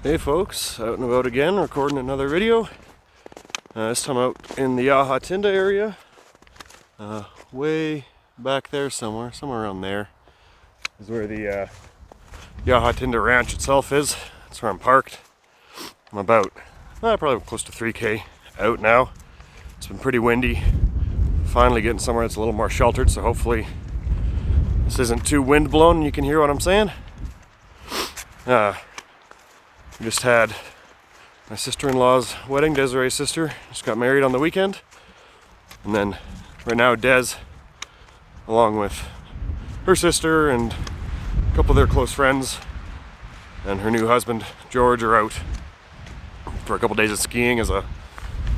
Hey folks, out and about again, recording another video. This time out in the Tinda area. Way back there somewhere around there is where the Tinda ranch itself is. That's where I'm parked. I'm about, probably close to 3K out now. It's been pretty windy. Finally getting somewhere that's a little more sheltered, so hopefully this isn't too wind blown and you can hear what I'm saying. We just had my sister-in-law's wedding, Desiree's sister. Just got married on the weekend. And then right now Des, along with her sister and a couple of their close friends and her new husband, George, are out for a couple days of skiing as a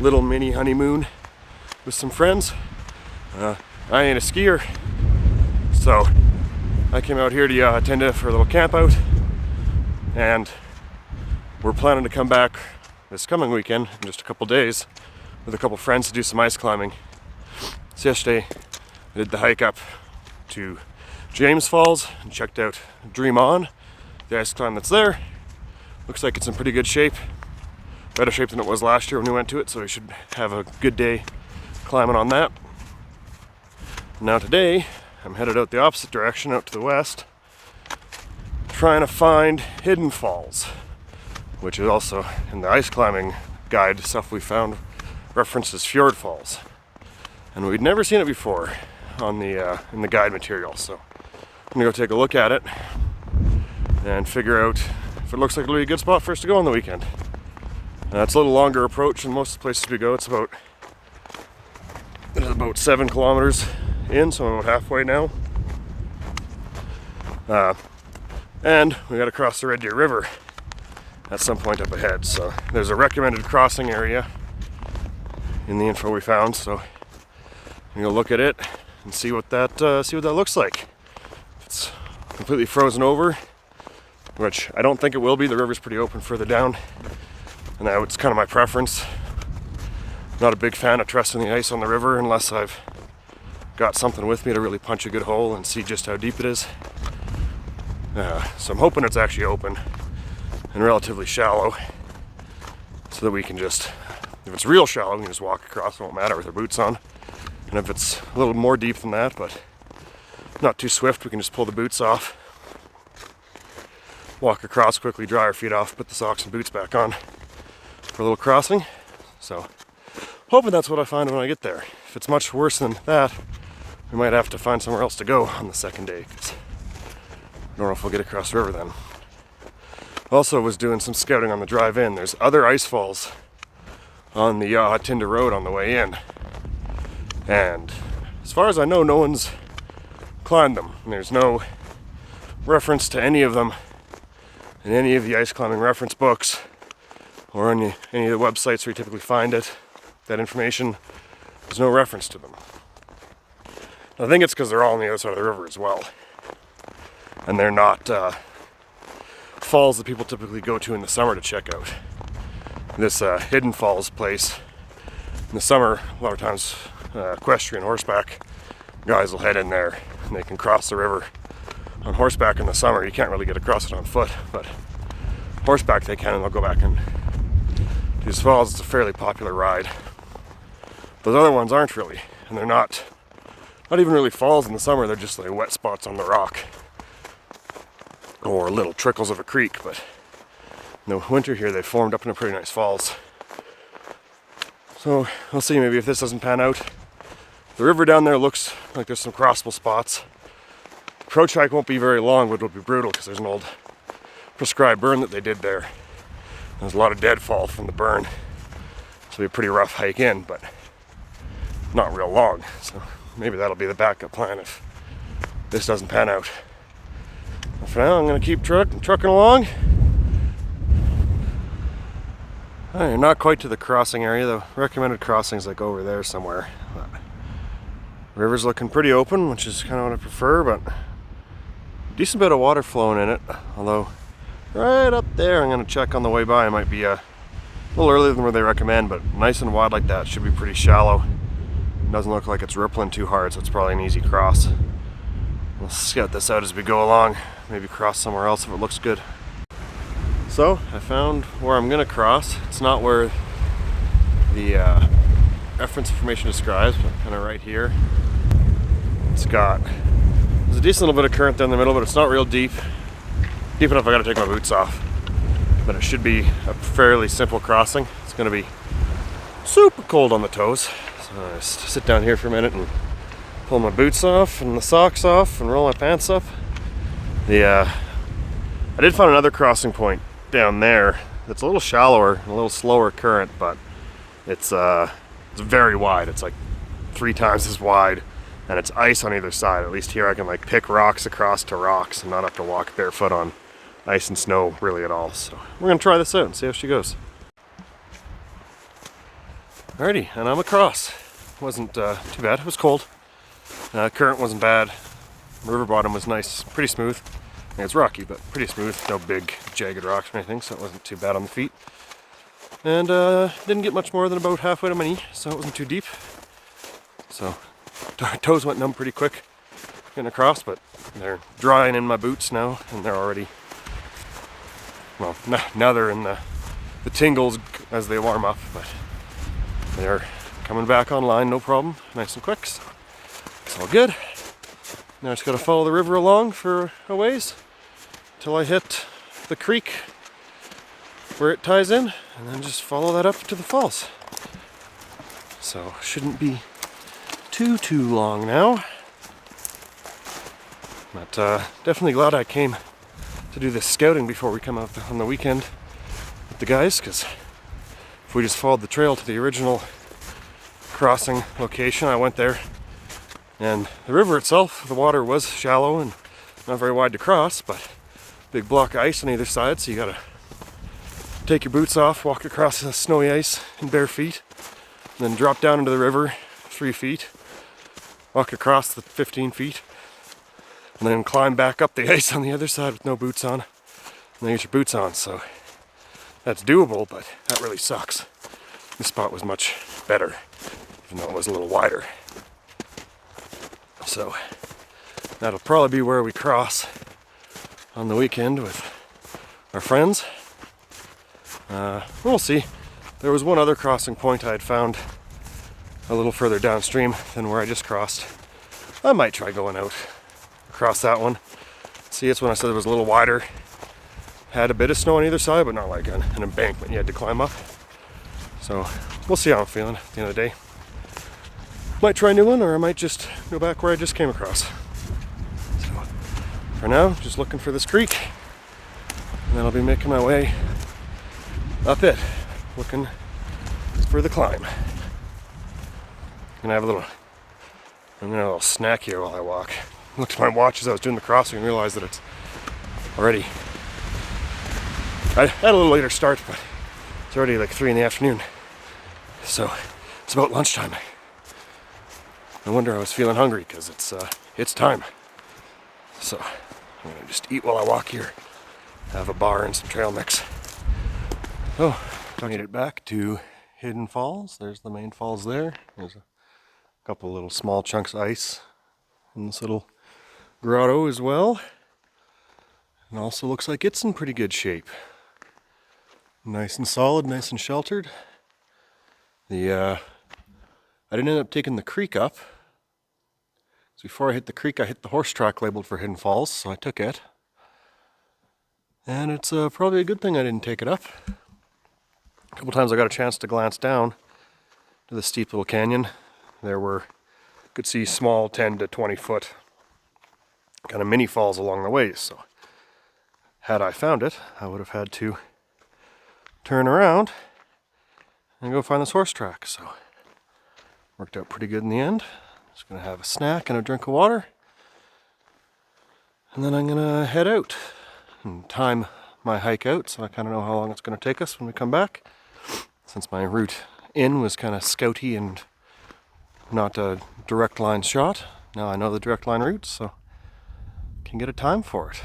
little mini honeymoon with some friends. I ain't a skier, so I came out here to Tinda for a little camp out, and we're planning to come back this coming weekend in just a couple days with a couple friends to do some ice climbing. So yesterday I did the hike up to James Falls and checked out Dream On, the ice climb that's there. Looks like it's in pretty good shape, better shape than it was last year when we went to it, so we should have a good day climbing on that. Now today I'm headed out the opposite direction, out to the west, trying to find hidden falls, which is also in the ice climbing guide stuff we found references fjord falls, and we'd never seen it before on the in the guide material. So I'm gonna go take a look at it and figure out if it looks like it'll be a good spot for us to go on the weekend. It's a little longer approach than most of the places we go. It's about 7 kilometers in, so I'm about halfway now. And we got to cross the Red Deer River at some point up ahead. So there's a recommended crossing area in the info we found. So I'm gonna look at it and see what that looks like. It's completely frozen over, which I don't think it will be. The river's pretty open further down, and it's kind of my preference. Not a big fan of trusting the ice on the river unless I've got something with me to really punch a good hole and see just how deep it is. So I'm hoping it's actually open and relatively shallow, so that we can just, if it's real shallow, we can just walk across. It won't matter with our boots on. And if it's a little more deep than that, but not too swift, we can just pull the boots off, walk across quickly, dry our feet off, put the socks and boots back on for a little crossing. So hoping that's what I find when I get there. If it's much worse than that, we might have to find somewhere else to go on the second day, because I don't know if we'll get across the river then. Also was doing some scouting on the drive in. There's other ice falls on the Tinda Road on the way in, and as far as I know, no one's climbed them. And there's no reference to any of them in any of the ice climbing reference books or any of the websites where you typically find it. That information, there's no reference to them. I think it's because they're all on the other side of the river as well, and they're not falls that people typically go to in the summer to check out. This Hidden Falls place, in the summer, a lot of times equestrian horseback guys will head in there and they can cross the river on horseback in the summer. You can't really get across it on foot, but horseback they can, and they'll go back and these falls. It's a fairly popular ride. Those other ones aren't really, and they're not even really falls in the summer. They're just like wet spots on the rock or little trickles of a creek, but in the winter here they formed up into pretty nice falls. So we'll see, maybe if this doesn't pan out. The river down there looks like there's some crossable spots. The approach hike won't be very long, but it'll be brutal because there's an old prescribed burn that they did there. There's a lot of deadfall from the burn, so it'll be a pretty rough hike in, but not real long. So maybe that'll be the backup plan if this doesn't pan out. But for now, I'm going to keep trucking along. Alright, not quite to the crossing area. The recommended crossing is like over there somewhere. But the river's looking pretty open, which is kind of what I prefer, but decent bit of water flowing in it. Although right up there, I'm going to check on the way by. It might be a little earlier than where they recommend, but nice and wide like that should be pretty shallow. It doesn't look like it's rippling too hard, so it's probably an easy cross. We'll scout this out as we go along. Maybe cross somewhere else if it looks good. So I found where I'm gonna cross. It's not where the reference information describes, but kind of right here. There's a decent little bit of current down the middle, but it's not real deep. Deep enough I gotta take my boots off. But it should be a fairly simple crossing. It's gonna be super cold on the toes. So I just sit down here for a minute and pull my boots off and the socks off and roll my pants up. I did find another crossing point down there that's a little shallower and a little slower current, but it's very wide. It's like 3 times as wide, and it's ice on either side. At least here I can like pick rocks across to rocks and not have to walk barefoot on ice and snow really at all. So we're gonna try this out and see how she goes. Alrighty, and I'm across. Wasn't too bad. It was cold. Current wasn't bad. River bottom was nice, pretty smooth. It's rocky, but pretty smooth. No big jagged rocks or anything, so it wasn't too bad on the feet. And didn't get much more than about halfway to my knee, so it wasn't too deep. So toes went numb pretty quick getting across, but they're drying in my boots now, and they're already, well, now they're in the tingles as they warm up, but they're coming back online, no problem, nice and quick. So it's all good. Now I just gotta follow the river along for a ways till I hit the creek where it ties in, and then just follow that up to the falls. So shouldn't be too long now. But definitely glad I came to do this scouting before we come out on the weekend with the guys, because if we just followed the trail to the original crossing location, I went there, and the river itself, the water was shallow and not very wide to cross, but big block of ice on either side, so you gotta take your boots off, walk across the snowy ice in bare feet, and then drop down into the river 3 feet, walk across the 15 feet, and then climb back up the ice on the other side with no boots on, and then get your boots on. So that's doable, but that really sucks. This spot was much better, even though it was a little wider. So that'll probably be where we cross on the weekend with our friends. We'll see. There was one other crossing point I had found a little further downstream than where I just crossed. I might try going out across that one. See, it's when I said it was a little wider. Had a bit of snow on either side, but not like an embankment you had to climb up. So we'll see how I'm feeling at the end of the day. Might try a new one, or I might just go back where I just came across. So for now, just looking for this creek, and then I'll be making my way up it, looking for the climb. I'm gonna have a little snack here while I walk. Looked at my watch as I was doing the crossing and realized that it's already, I had a little later start, but it's already like 3 in the afternoon. So it's about lunchtime. No wonder I was feeling hungry, because it's time. So I'm gonna just eat while I walk here. Have a bar and some trail mix. Oh, made it back to Hidden Falls. There's the main falls there. There's a couple little small chunks of ice in this little grotto as well. And also looks like it's in pretty good shape. Nice and solid, nice and sheltered. I didn't end up taking the creek up. So before I hit the creek, I hit the horse track labeled for Hidden Falls, so I took it. And it's probably a good thing I didn't take it up. A couple times I got a chance to glance down to the steep little canyon. Could see small 10 to 20 foot kind of mini falls along the way. So had I found it, I would have had to turn around and go find this horse track. So worked out pretty good in the end. Just gonna have a snack and a drink of water, and then I'm gonna head out and time my hike out, so I kind of know how long it's gonna take us when we come back. Since my route in was kind of scouty and not a direct line shot, now I know the direct line route, so can get a time for it.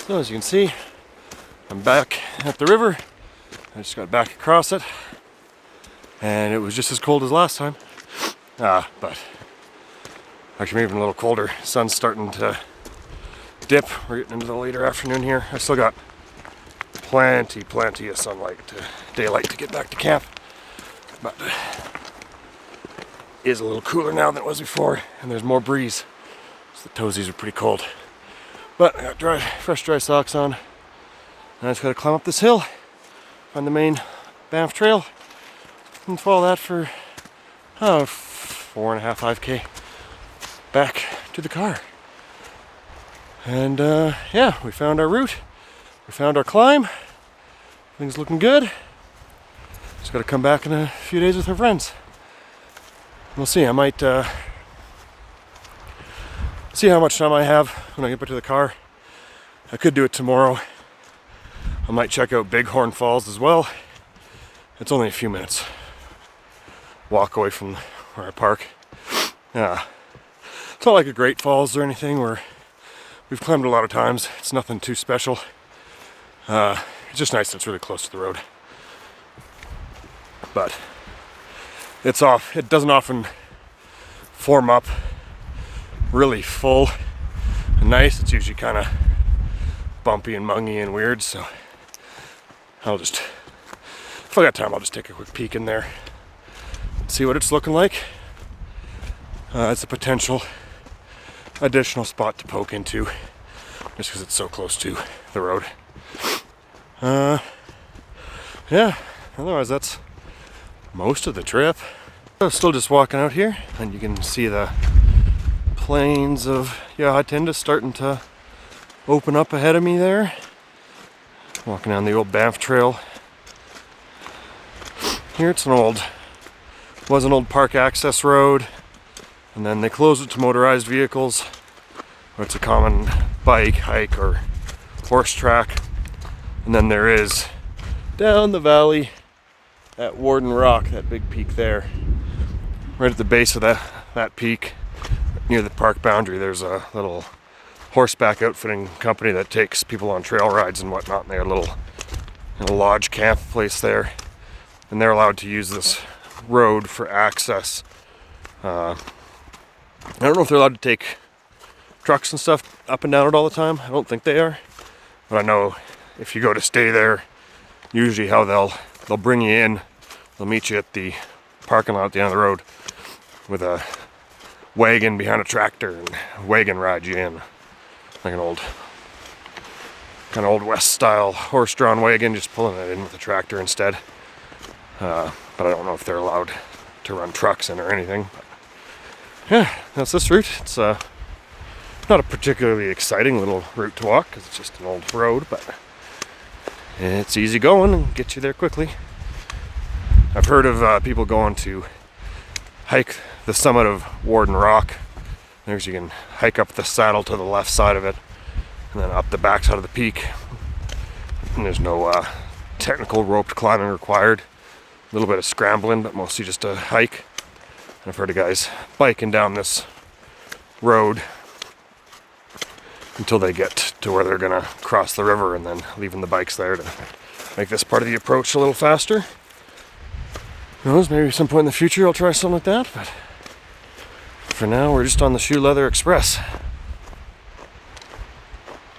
So as you can see, I'm back at the river. I just got back across it, and it was just as cold as last time. But actually maybe even a little colder. Sun's starting to dip. We're getting into the later afternoon here. I still got plenty of daylight to get back to camp. But it is a little cooler now than it was before, and there's more breeze. So the toesies are pretty cold. But I got fresh dry socks on. And I just gotta climb up this hill, find the main Banff Trail, and follow that for 4.5, 5K back to the car. And yeah, we found our route. We found our climb. Things looking good. Just gotta come back in a few days with our friends. We'll see. I might see how much time I have when I get back to the car. I could do it tomorrow. I might check out Bighorn Falls as well. It's only a few minutes walk away from where I park. It's not like a great falls or anything where we've climbed a lot of times. It's nothing too special. It's just nice that it's really close to the road. But it doesn't often form up really full and nice. It's usually kind of bumpy and mungy and weird, so if I got time, I'll just take a quick peek in there, see what it's looking like. It's a potential additional spot to poke into, just because it's so close to the road. Yeah, otherwise that's most of the trip. I'm still just walking out here, and you can see the plains of Yahatinda starting to open up ahead of me there. Walking down the old Banff Trail. Here was an old park access road, and then they closed it to motorized vehicles. It's a common bike, hike, or horse track. And then there is down the valley at Warden Rock, that big peak there. Right at the base of that peak, near the park boundary, there's a little horseback outfitting company that takes people on trail rides and whatnot. And they have a little lodge camp place there, and they're allowed to use this road for access. I don't know if they're allowed to take trucks and stuff up and down it all the time. I don't think they are, but I know if you go to stay there, usually how they'll bring you in, they'll meet you at the parking lot at the end of the road with a wagon behind a tractor and wagon ride you in, like an old West style horse-drawn wagon, just pulling it in with a tractor instead. But I don't know if they're allowed to run trucks in or anything. But yeah, that's this route. It's not a particularly exciting little route to walk because it's just an old road, but it's easy going and gets you there quickly. I've heard of people going to hike the summit of Warden Rock. There's, you can hike up the saddle to the left side of it and then up the back side of the peak. And there's no technical roped climbing required. A little bit of scrambling, but mostly just a hike. And I've heard of guys biking down this road until they get to where they're gonna cross the river, and then leaving the bikes there to make this part of the approach a little faster. Who knows, maybe at some point in the future I'll try something like that, but for now we're just on the Shoe Leather Express.